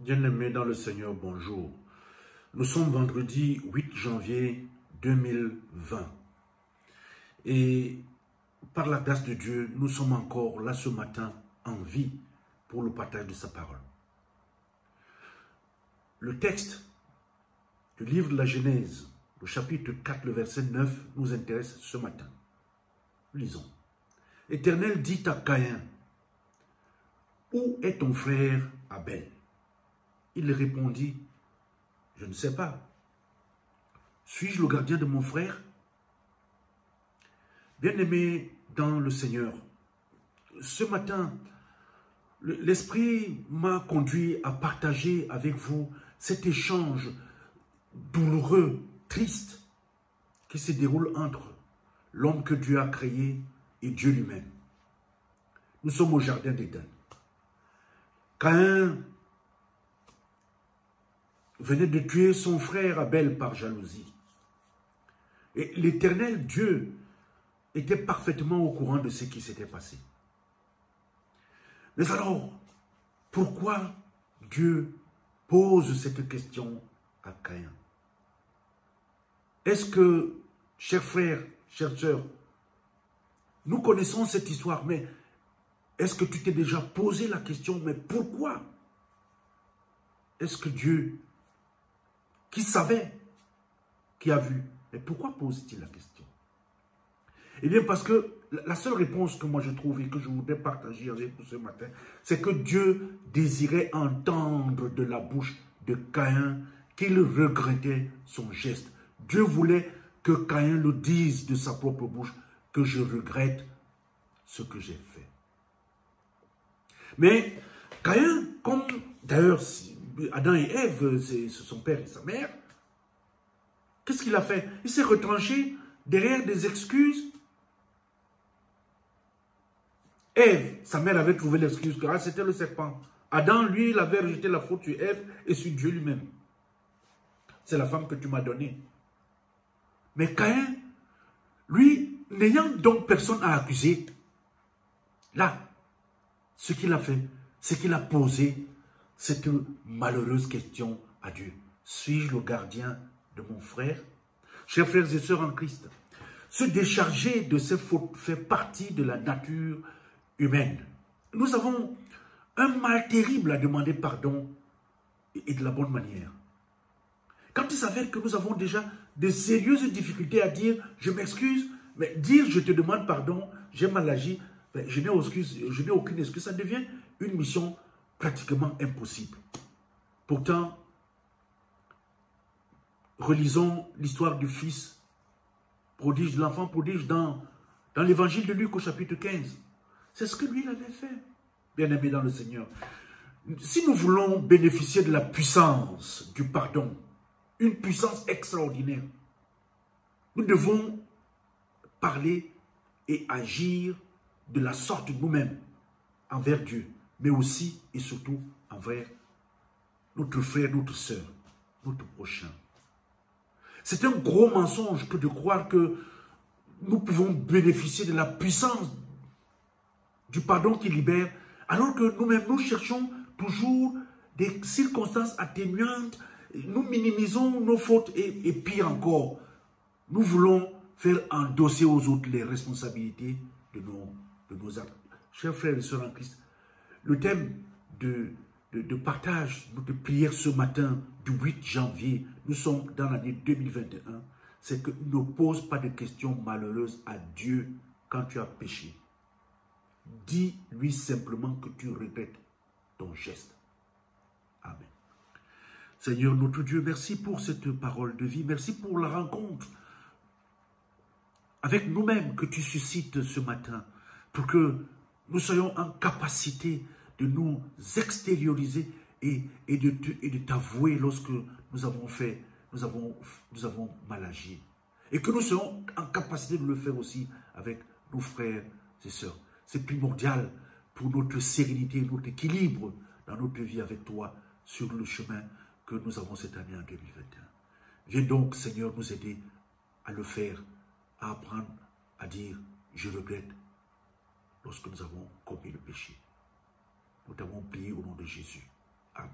Bien-aimés dans le Seigneur, bonjour. Nous sommes vendredi 8 janvier 2020. Et par la grâce de Dieu, nous sommes encore là ce matin en vie pour le partage de sa parole. Le texte du livre de la Genèse, le chapitre 4, le verset 9, nous intéresse ce matin. Lisons. L'Éternel dit à Caïn, « Où est ton frère Abel ?» Il répondit, « Je ne sais pas. Suis-je le gardien de mon frère ?» Bien-aimé dans le Seigneur, ce matin, l'Esprit m'a conduit à partager avec vous cet échange douloureux, triste, qui se déroule entre l'homme que Dieu a créé et Dieu lui-même. Nous sommes au jardin d'Éden. Caïn venait de tuer son frère Abel par jalousie. Et l'Éternel Dieu était parfaitement au courant de ce qui s'était passé. Mais alors, pourquoi Dieu pose cette question à Caïn? Est-ce que, chers frères, chères sœurs, nous connaissons cette histoire, mais est-ce que tu t'es déjà posé la question, mais pourquoi est-ce que Dieu, qui savait, qui a vu, mais pourquoi pose-t-il la question? Eh bien, parce que la seule réponse que moi je trouve et que je voudrais partager avec vous ce matin, c'est que Dieu désirait entendre de la bouche de Caïn qu'il regrettait son geste. Dieu voulait que Caïn le dise de sa propre bouche que je regrette ce que j'ai fait. Mais Caïn, comme d'ailleurs Adam et Ève, c'est son père et sa mère, qu'est-ce qu'il a fait? Il s'est retranché derrière des excuses. Ève, sa mère avait trouvé l'excuse que c'était le serpent. Adam, lui, il avait rejeté la faute sur Ève et sur Dieu lui-même. C'est la femme que tu m'as donnée. Mais Caïn, lui, n'ayant donc personne à accuser, là, ce qu'il a fait, c'est qu'il a posé cette malheureuse question à Dieu. Suis-je le gardien de mon frère? Chers frères et sœurs en Christ, se décharger de ses fautes fait partie de la nature humaine. Nous avons un mal terrible à demander pardon et de la bonne manière. Quand il s'avère que nous avons déjà de sérieuses difficultés à dire « je m'excuse », mais dire « je te demande pardon, j'ai mal agi », je n'ai aucune excuse, ça devient une mission pratiquement impossible. Pourtant, relisons l'histoire du fils prodige, l'enfant prodige dans l'évangile de Luc au chapitre 15. C'est ce que lui il avait fait, bien-aimé dans le Seigneur. Si nous voulons bénéficier de la puissance du pardon, une puissance extraordinaire, nous devons parler et agir de la sorte nous-mêmes envers Dieu, mais aussi et surtout envers notre frère, notre sœur, notre prochain. C'est un gros mensonge que de croire que nous pouvons bénéficier de la puissance du pardon qui libère, alors que nous-mêmes, nous cherchons toujours des circonstances atténuantes, nous minimisons nos fautes et pire encore, nous voulons faire endosser aux autres les responsabilités de nos actes. Chers frères et sœurs en Christ, le thème de partage, de prière ce matin du 8 janvier, nous sommes dans l'année 2021, c'est que ne pose pas de questions malheureuses à Dieu quand tu as péché. Dis-lui simplement que tu regrettes ton geste. Amen. Seigneur notre Dieu, merci pour cette parole de vie, merci pour la rencontre avec nous-mêmes que tu suscites ce matin, pour que nous soyons en capacité de nous extérioriser et de t'avouer lorsque nous avons mal agi. Et que nous soyons en capacité de le faire aussi avec nos frères et sœurs. C'est primordial pour notre sérénité, notre équilibre dans notre vie avec toi sur le chemin que nous avons cette année en 2021. Viens donc, Seigneur, nous aider à le faire, à apprendre à dire « je regrette » lorsque nous avons commis le péché. Nous t'avons prié au nom de Jésus. Amen.